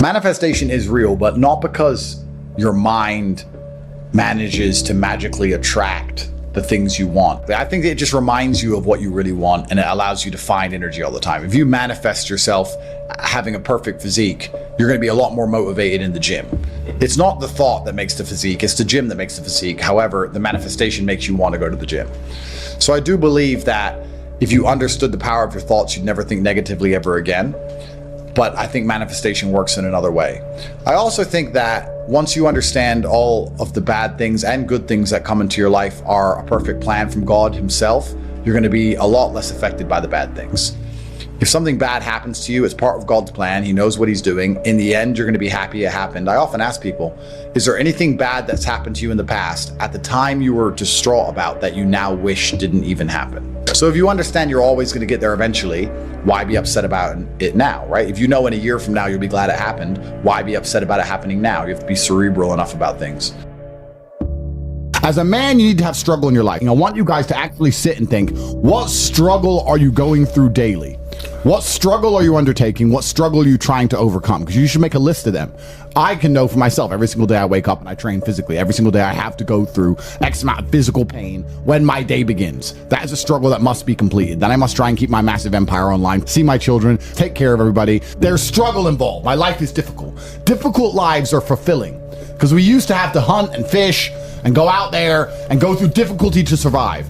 Manifestation is real, but not because your mind manages to magically attract the things you want. I think it just reminds you of what you really want, and it allows you to find energy all the time. If you manifest yourself having a perfect physique, you're going to be a lot more motivated in the gym. It's not the thought that makes the physique, it's the gym that makes the physique. However, the manifestation makes you want to go to the gym. So I do believe that if you understood the power of your thoughts, you'd never think negatively ever again. But I think manifestation works in another way. I also think that once you understand all of the bad things and good things that come into your life are a perfect plan from God himself, you're going to be a lot less affected by the bad things. If something bad happens to you, it's part of God's plan. He knows what he's doing. In the end, you're going to be happy it happened. I often ask people, is there anything bad that's happened to you in the past at the time you were distraught about that you now wish didn't even happen? So if you understand you're always going to get there eventually, why be upset about it now, right? If you know in a year from now you'll be glad it happened, why be upset about it happening now? You have to be cerebral enough about things. As a man, you need to have struggle in your life. And I want you guys to actually sit and think, what struggle are you going through daily? What struggle are you undertaking? What struggle are you trying to overcome? Because you should make a list of them. I can know for myself, every single day I wake up and I train physically. Every single day I have to go through X amount of physical pain when my day begins. That is a struggle that must be completed. Then I must try and keep my massive empire online, see my children, take care of everybody. There's struggle involved. My life is difficult. Difficult lives are fulfilling because we used to have to hunt and fish and go out there and go through difficulty to survive.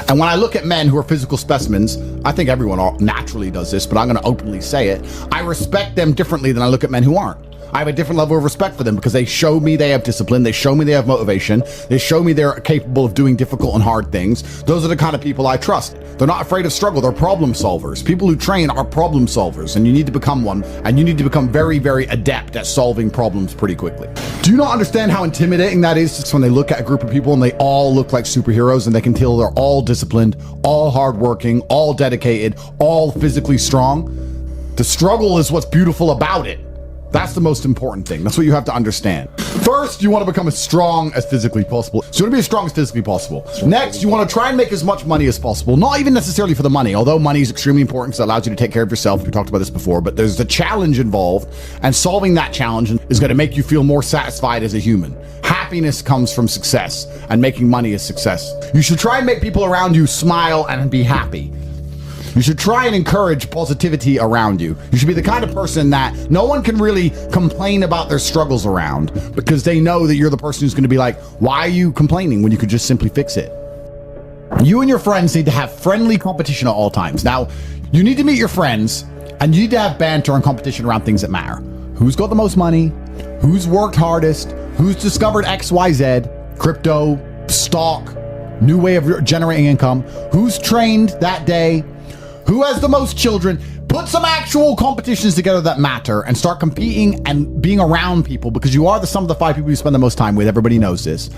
And when I look at men who are physical specimens, I think everyone naturally does this, but I'm going to openly say it. I respect them differently than I look at men who aren't. I have a different level of respect for them because they show me they have discipline. They show me they have motivation. They show me they're capable of doing difficult and hard things. Those are the kind of people I trust. They're not afraid of struggle. They're problem solvers. People who train are problem solvers, and you need to become one, and you need to become very, very adept at solving problems pretty quickly. Do you not understand how intimidating that is just when they look at a group of people and they all look like superheroes and they can tell they're all disciplined, all hardworking, all dedicated, all physically strong? The struggle is what's beautiful about it. That's the most important thing. That's what you have to understand. First, you want to become as strong as physically possible. So you want to be as strong as physically possible. Next, you want to try and make as much money as possible. Not even necessarily for the money, although money is extremely important because it allows you to take care of yourself. We talked about this before, but there's a challenge involved, and solving that challenge is going to make you feel more satisfied as a human. Happiness comes from success, and making money is success. You should try and make people around you smile and be happy. You should try and encourage positivity around you. You should be the kind of person that no one can really complain about their struggles around because they know that you're the person who's going to be like, why are you complaining when you could just simply fix it? You and your friends need to have friendly competition at all times. Now, you need to meet your friends and you need to have banter and competition around things that matter. Who's got the most money? Who's worked hardest? Who's discovered XYZ, crypto, stock, new way of generating income? Who's trained that day? Who has the most children? Put some actual competitions together that matter and start competing and being around people because you are the sum of the 5 people you spend the most time with. Everybody knows this.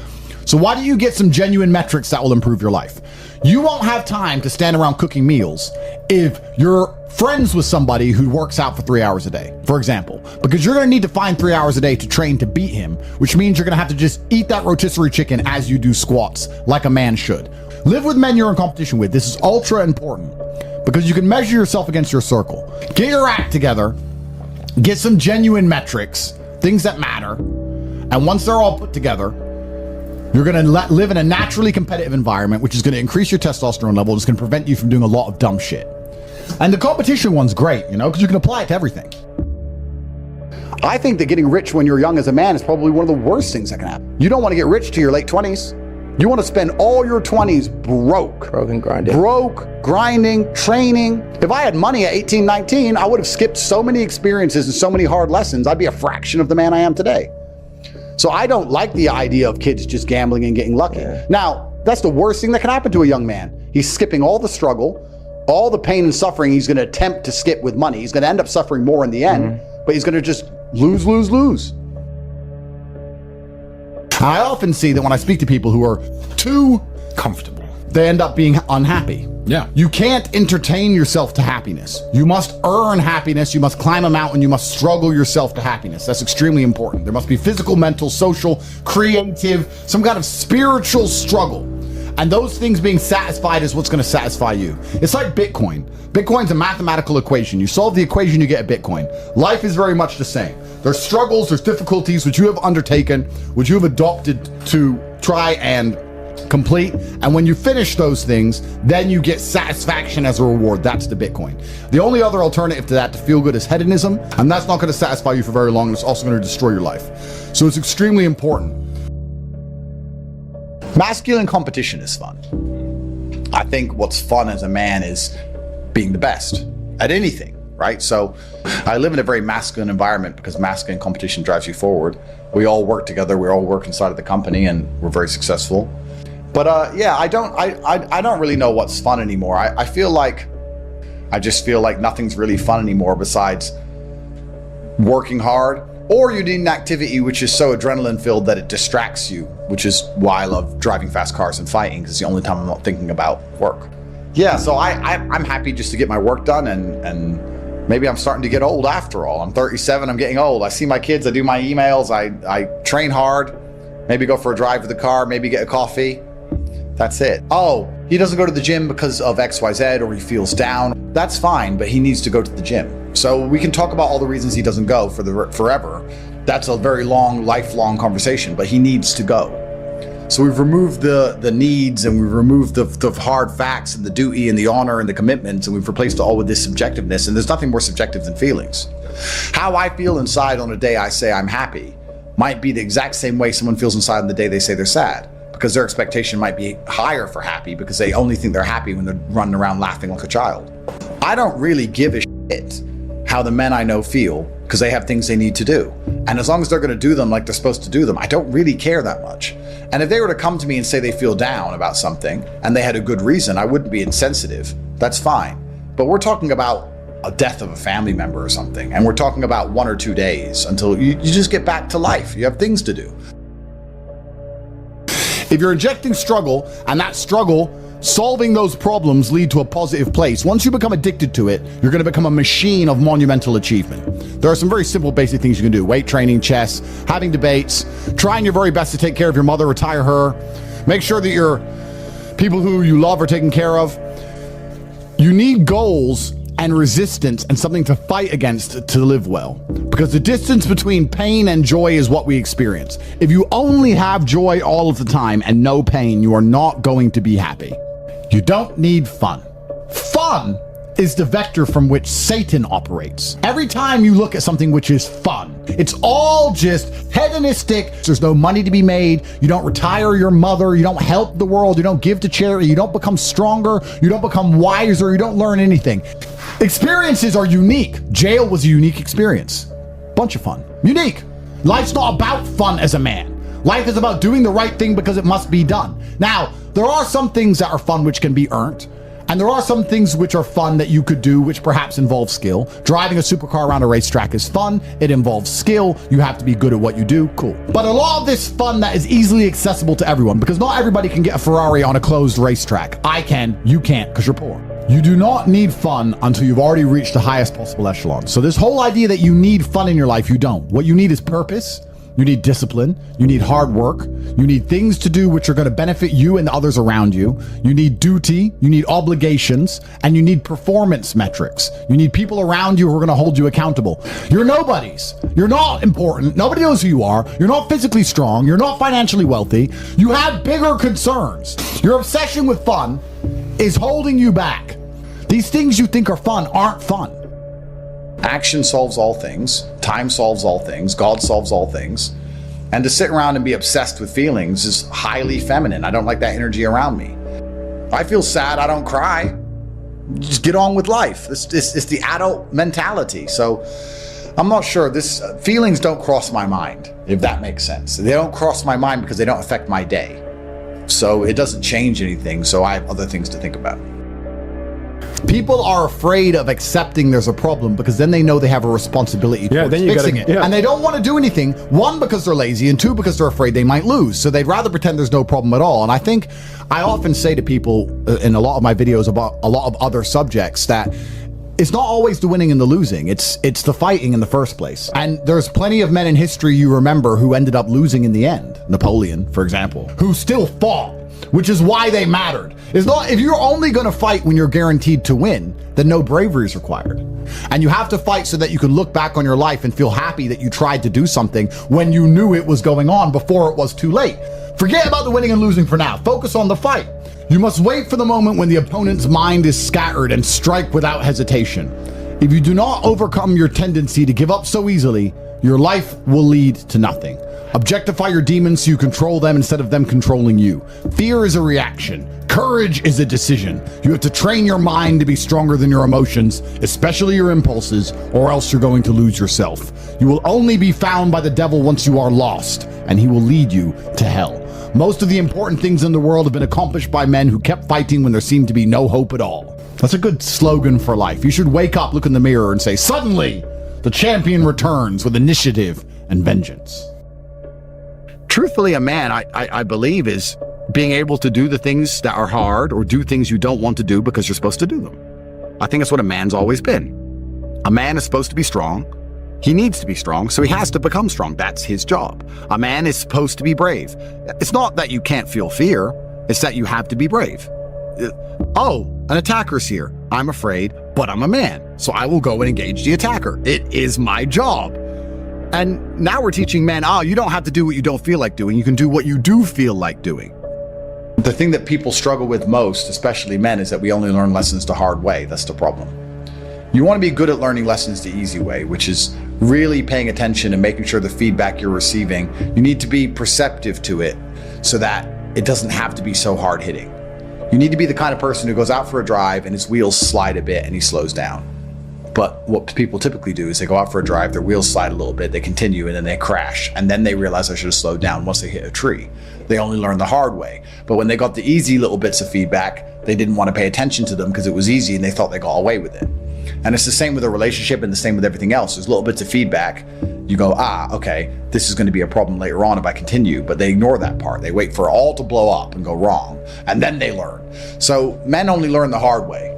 So why don't you get some genuine metrics that will improve your life? You won't have time to stand around cooking meals if you're friends with somebody who works out for 3 hours a day, for example, because you're going to need to find 3 hours a day to train to beat him, which means you're going to have to just eat that rotisserie chicken as you do squats like a man should. Live with men you're in competition with. This is ultra important because you can measure yourself against your circle. Get your act together, get some genuine metrics, things that matter, and once they're all put together, you're going to live in a naturally competitive environment, which is going to increase your testosterone level. It's going to prevent you from doing a lot of dumb shit. And the competition one's great, you know, because you can apply it to everything. I think that getting rich when you're young as a man is probably one of the worst things that can happen. You don't want to get rich to your late 20s. You want to spend all your 20s broke. Broke and grinding. Broke, grinding, training. If I had money at 18, 19, I would have skipped so many experiences and so many hard lessons. I'd be a fraction of the man I am today. So I don't like the idea of kids just gambling and getting lucky. Yeah. Now, that's the worst thing that can happen to a young man. He's skipping all the struggle, all the pain and suffering he's going to attempt to skip with money. He's going to end up suffering more in the end, but he's going to just lose, lose, lose. I often see that when I speak to people who are too comfortable, they end up being unhappy. Yeah. You can't entertain yourself to happiness. You must earn happiness. You must climb a mountain. You must struggle yourself to happiness. That's extremely important. There must be physical, mental, social, creative, some kind of spiritual struggle. And those things being satisfied is what's going to satisfy you. It's like Bitcoin. Bitcoin's a mathematical equation. You solve the equation, you get a Bitcoin. Life is very much the same. There's struggles, there's difficulties which you have undertaken, which you have adopted to try and complete. And when you finish those things, then you get satisfaction as a reward. That's the Bitcoin. The only other alternative to that, to feel good, is hedonism. And that's not going to satisfy you for very long. And it's also going to destroy your life. So it's extremely important. Masculine competition is fun. I think what's fun as a man is being the best at anything, right? So I live in a very masculine environment because masculine competition drives you forward. We all work together, we all work inside of the company, and we're very successful. But yeah, I don't really know what's fun anymore. I just feel like nothing's really fun anymore besides working hard, or you need an activity which is so adrenaline filled that it distracts you, which is why I love driving fast cars and fighting, because it's the only time I'm not thinking about work. Yeah, so I'm happy just to get my work done, and maybe I'm starting to get old after all. I'm 37, I'm getting old. I see my kids, I do my emails, I train hard, maybe go for a drive with the car, maybe get a coffee. That's it. Oh, he doesn't go to the gym because of XYZ, or he feels down. That's fine, but he needs to go to the gym. So we can talk about all the reasons he doesn't go forever. That's a very long, lifelong conversation, but he needs to go. So we've removed the needs, and we've removed the hard facts and the duty and the honor and the commitments, and we've replaced it all with this subjectiveness. And there's nothing more subjective than feelings. How I feel inside on a day I say I'm happy might be the exact same way someone feels inside on the day they say they're sad, because their expectation might be higher for happy because they only think they're happy when they're running around laughing like a child. I don't really give a shit how the men I know feel, because they have things they need to do. And as long as they're going to do them like they're supposed to do them, I don't really care that much. And if they were to come to me and say they feel down about something and they had a good reason, I wouldn't be insensitive. That's fine. But we're talking about a death of a family member or something, and we're talking about 1 or 2 days until you just get back to life. You have things to do. If you're injecting struggle, and that struggle, solving those problems lead to a positive place, once you become addicted to it, you're going to become a machine of monumental achievement. There are some very simple basic things you can do: weight training, chess, having debates, trying your very best to take care of your mother, retire her, make sure that your people who you love are taken care of. You need goals and resistance and something to fight against to live well, because the distance between pain and joy is what we experience. If you only have joy all of the time and no pain, you are not going to be happy. You don't need fun. Fun is the vector from which Satan operates. Every time you look at something which is fun, it's all just hedonistic. There's no money to be made. You don't retire your mother. You don't help the world. You don't give to charity. You don't become stronger. You don't become wiser. You don't learn anything. Experiences are unique. Jail was a unique experience. Bunch of fun. Unique. Life's not about fun as a man. Life is about doing the right thing because it must be done. Now, there are some things that are fun which can be earned. And there are some things which are fun that you could do, which perhaps involve skill. Driving a supercar around a racetrack is fun. It involves skill. You have to be good at what you do. Cool. But a lot of this fun that is easily accessible to everyone, because not everybody can get a Ferrari on a closed racetrack. I can, you can't, because you're poor. You do not need fun until you've already reached the highest possible echelon. So this whole idea that you need fun in your life, you don't. What you need is purpose. You need discipline. You need hard work. You need things to do which are going to benefit you and the others around you. You need duty. You need obligations. And you need performance metrics. You need people around you who are going to hold you accountable. You're nobodies. You're not important. Nobody knows who you are. You're not physically strong. You're not financially wealthy. You have bigger concerns. Your obsession with fun is holding you back. These things you think are fun aren't fun. Action solves all things. Time solves all things. God solves all things. And to sit around and be obsessed with feelings is highly feminine. I don't like that energy around me. I feel sad, I don't cry. Just get on with life. It's the adult mentality. So I'm not sure. Feelings don't cross my mind, if that makes sense. They don't cross my mind because they don't affect my day. So it doesn't change anything. So I have other things to think about. People are afraid of accepting there's a problem because then they know they have a responsibility towards fixing it. Yeah. And they don't want to do anything, one, because they're lazy, and two, because they're afraid they might lose. So they'd rather pretend there's no problem at all. And I think I often say to people in a lot of my videos about a lot of other subjects that it's not always the winning and the losing. It's the fighting in the first place. And there's plenty of men in history you remember who ended up losing in the end. Napoleon, for example, who still fought. which is why they mattered. It's not, if you're only going to fight when you're guaranteed to win, then no bravery is required. And you have to fight so that you can look back on your life and feel happy that you tried to do something when you knew it was going on before it was too late. Forget about the winning and losing for now. Focus on the fight. You must wait for the moment when the opponent's mind is scattered and strike without hesitation. If you do not overcome your tendency to give up so easily, your life will lead to nothing. Objectify your demons so you control them instead of them controlling you. Fear is a reaction. Courage is a decision. You have to train your mind to be stronger than your emotions, especially your impulses, or else you're going to lose yourself. You will only be found by the devil once you are lost, and he will lead you to hell. Most of the important things in the world have been accomplished by men who kept fighting when there seemed to be no hope at all. That's a good slogan for life. You should wake up, look in the mirror, and say, suddenly, the champion returns with initiative and vengeance. Truthfully, a man, I believe, is being able to do the things that are hard or do things you don't want to do because you're supposed to do them. I think that's what a man's always been. A man is supposed to be strong. He needs to be strong, so he has to become strong. That's his job. A man is supposed to be brave. It's not that you can't feel fear. It's that you have to be brave. Oh, an attacker's here. I'm afraid, but I'm a man, so I will go and engage the attacker. It is my job. And now we're teaching men, you don't have to do what you don't feel like doing. You can do what you do feel like doing. The thing that people struggle with most, especially men, is that we only learn lessons the hard way. That's the problem. You want to be good at learning lessons the easy way, which is really paying attention and making sure the feedback you're receiving, you need to be perceptive to it so that it doesn't have to be so hard hitting. You need to be the kind of person who goes out for a drive and his wheels slide a bit and he slows down. But what people typically do is they go out for a drive, their wheels slide a little bit, they continue, and then they crash. And then they realize I should have slowed down once they hit a tree. They only learn the hard way. But when they got the easy little bits of feedback, they didn't want to pay attention to them because it was easy and they thought they got away with it. And it's the same with a relationship and the same with everything else. There's little bits of feedback. You go, okay, this is going to be a problem later on if I continue. But they ignore that part. They wait for it all to blow up and go wrong. And then they learn. So men only learn the hard way.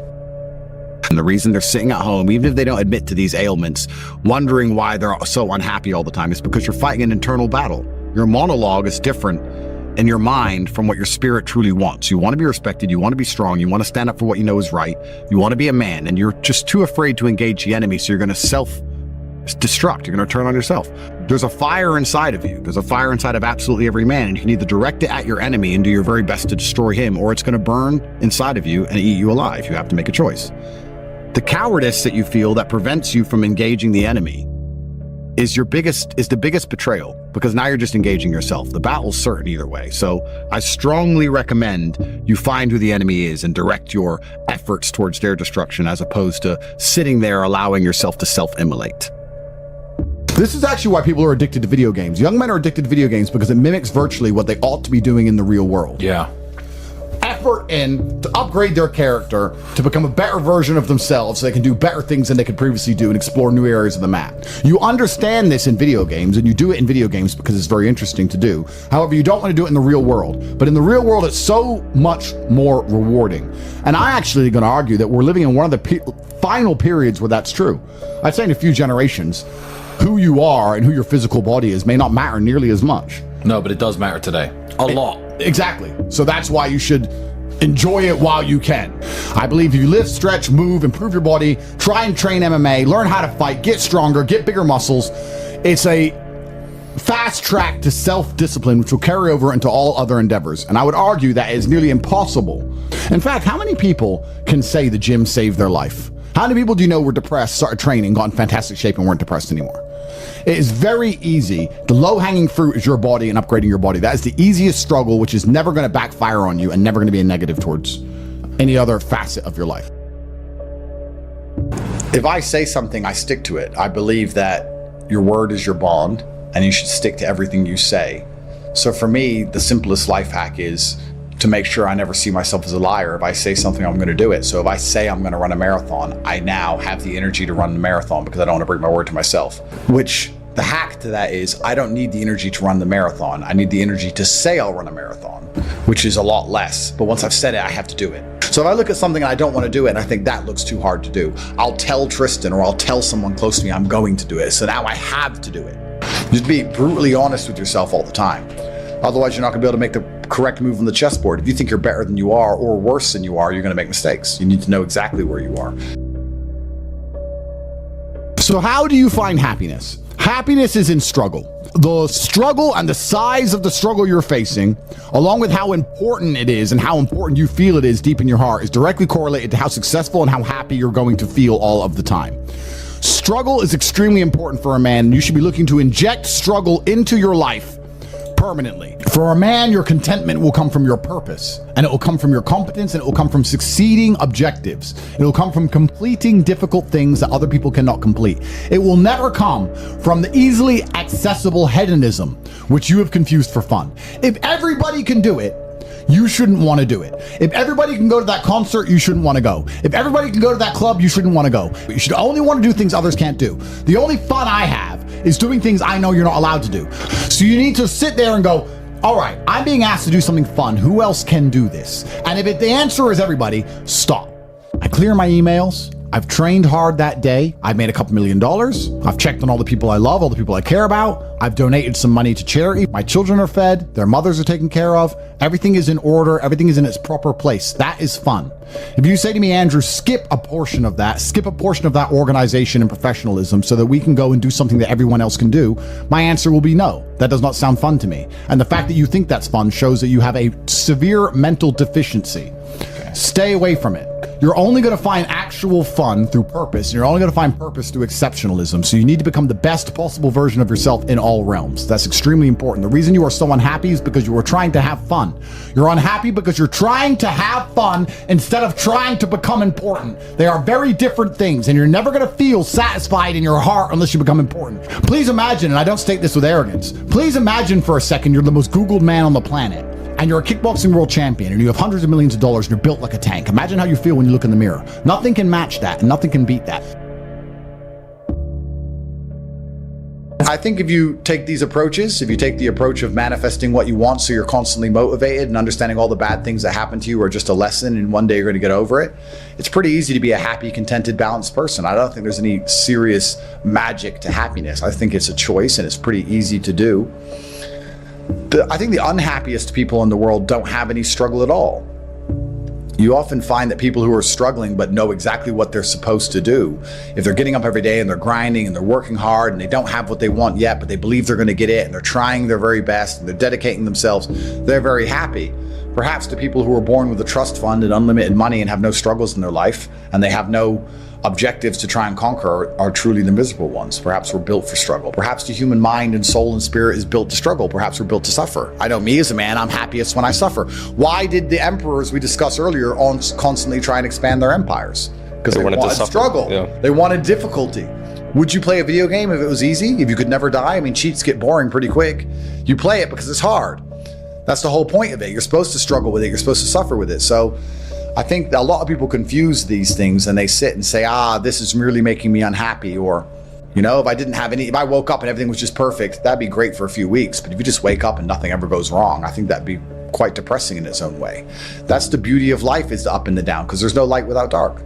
And the reason they're sitting at home, even if they don't admit to these ailments, wondering why they're so unhappy all the time, is because you're fighting an internal battle. Your monologue is different in your mind from what your spirit truly wants. You want to be respected, you want to be strong, you want to stand up for what you know is right, you want to be a man, and you're just too afraid to engage the enemy, so you're going to self-destruct, you're going to turn on yourself. There's a fire inside of you. There's a fire inside of absolutely every man, and you can either direct it at your enemy and do your very best to destroy him, or it's going to burn inside of you and eat you alive. You have to make a choice. The cowardice that you feel that prevents you from engaging the enemy is the biggest betrayal, because now you're just engaging yourself. The battle's certain either way. So I strongly recommend you find who the enemy is and direct your efforts towards their destruction, as opposed to sitting there allowing yourself to self-immolate. This is actually why people are addicted to video games. Young men are addicted to video games because it mimics virtually what they ought to be doing in the real world. Yeah. Effort in to upgrade their character to become a better version of themselves so they can do better things than they could previously do and explore new areas of the map. You understand this in video games, and you do it in video games because it's very interesting to do. However, you don't want to do it in the real world. But in the real world, it's so much more rewarding. And I actually going to argue that we're living in one of the final periods where that's true. I'd say in a few generations, who you are and who your physical body is may not matter nearly as much. No, but it does matter today. A lot. Exactly. So that's why you should enjoy it while you can. I believe if you lift, stretch, move, improve your body, try and train MMA, learn how to fight, get stronger, get bigger muscles, it's a fast track to self-discipline, which will carry over into all other endeavors. And I would argue that is nearly impossible. In fact, how many people can say the gym saved their life? How many people do you know were depressed, started training, got in fantastic shape, and weren't depressed anymore? It is very easy. The low-hanging fruit is your body and upgrading your body. That is the easiest struggle, which is never going to backfire on you and never going to be a negative towards any other facet of your life. If I say something, I stick to it. I believe that your word is your bond, and you should stick to everything you say. So for me, the simplest life hack is to make sure I never see myself as a liar. If I say something, I'm going to do it. So if I say I'm going to run a marathon, I now have the energy to run the marathon because I don't want to break my word to myself. Which the hack to that is I don't need the energy to run the marathon. I need the energy to say I'll run a marathon, which is a lot less. But once I've said it, I have to do it. So if I look at something and I don't want to do it and I think that looks too hard to do, I'll tell Tristan or I'll tell someone close to me I'm going to do it. So now I have to do it. Just be brutally honest with yourself all the time. Otherwise, you're not going to be able to make the correct move on the chessboard. If you think you're better than you are or worse than you are, you're going to make mistakes. You need to know exactly where you are. So how do you find happiness? Happiness is in struggle. The struggle and the size of the struggle you're facing, along with how important it is and how important you feel it is deep in your heart, is directly correlated to how successful and how happy you're going to feel all of the time. Struggle is extremely important for a man. You should be looking to inject struggle into your life permanently. For a man, your contentment will come from your purpose, and it will come from your competence, and it will come from succeeding objectives. It will come from completing difficult things that other people cannot complete. It will never come from the easily accessible hedonism, which you have confused for fun. If everybody can do it, you shouldn't want to do it. If everybody can go to that concert, you shouldn't want to go. If everybody can go to that club, you shouldn't want to go. You should only want to do things others can't do. The only fun I have is doing things I know you're not allowed to do. So you need to sit there and go, all right, I'm being asked to do something fun. Who else can do this? And if the answer is everybody, stop. I clear my emails. I've trained hard that day. I've made a couple $1 million. I've checked on all the people I love, all the people I care about. I've donated some money to charity. My children are fed. Their mothers are taken care of. Everything is in order. Everything is in its proper place. That is fun. If you say to me, Andrew, skip a portion of that organization and professionalism so that we can go and do something that everyone else can do, my answer will be no. That does not sound fun to me. And the fact that you think that's fun shows that you have a severe mental deficiency. Stay away from it. You're only going to find actual fun through purpose, and you're only going to find purpose through exceptionalism. So you need to become the best possible version of yourself in all realms. That's extremely important. The reason you are so unhappy is because you are trying to have fun. You're unhappy because you're trying to have fun instead of trying to become important. They are very different things, and you're never going to feel satisfied in your heart unless you become important. Please imagine, and I don't state this with arrogance, please imagine for a second you're the most Googled man on the planet. And you're a kickboxing world champion, and you have hundreds of millions of dollars, and you're built like a tank. Imagine how you feel when you look in the mirror. Nothing can match that, and nothing can beat that. I think if you take these approaches, if you take the approach of manifesting what you want so you're constantly motivated and understanding all the bad things that happen to you are just a lesson and one day you're going to get over it, it's pretty easy to be a happy, contented, balanced person. I don't think there's any serious magic to happiness. I think it's a choice and it's pretty easy to do. I think the unhappiest people in the world don't have any struggle at all. You often find that people who are struggling but know exactly what they're supposed to do, if they're getting up every day and they're grinding and they're working hard and they don't have what they want yet, but they believe they're going to get it and they're trying their very best and they're dedicating themselves, they're very happy. Perhaps the people who are born with a trust fund and unlimited money and have no struggles in their life and they have no objectives to try and conquer are truly the miserable ones. Perhaps we're built for struggle. Perhaps the human mind and soul and spirit is built to struggle. Perhaps we're built to suffer. I know me as a man, I'm happiest when I suffer. Why did the emperors we discussed earlier constantly try and expand their empires? Because they wanted to struggle. Yeah. They wanted difficulty. Would you play a video game if it was easy? If you could never die? I mean, cheats get boring pretty quick. You play it because it's hard. That's the whole point of it. You're supposed to struggle with it. You're supposed to suffer with it. So I think a lot of people confuse these things and they sit and say, this is merely making me unhappy. Or, if I woke up and everything was just perfect, that'd be great for a few weeks. But if you just wake up and nothing ever goes wrong, I think that'd be quite depressing in its own way. That's the beauty of life, is the up and the down, because there's no light without dark.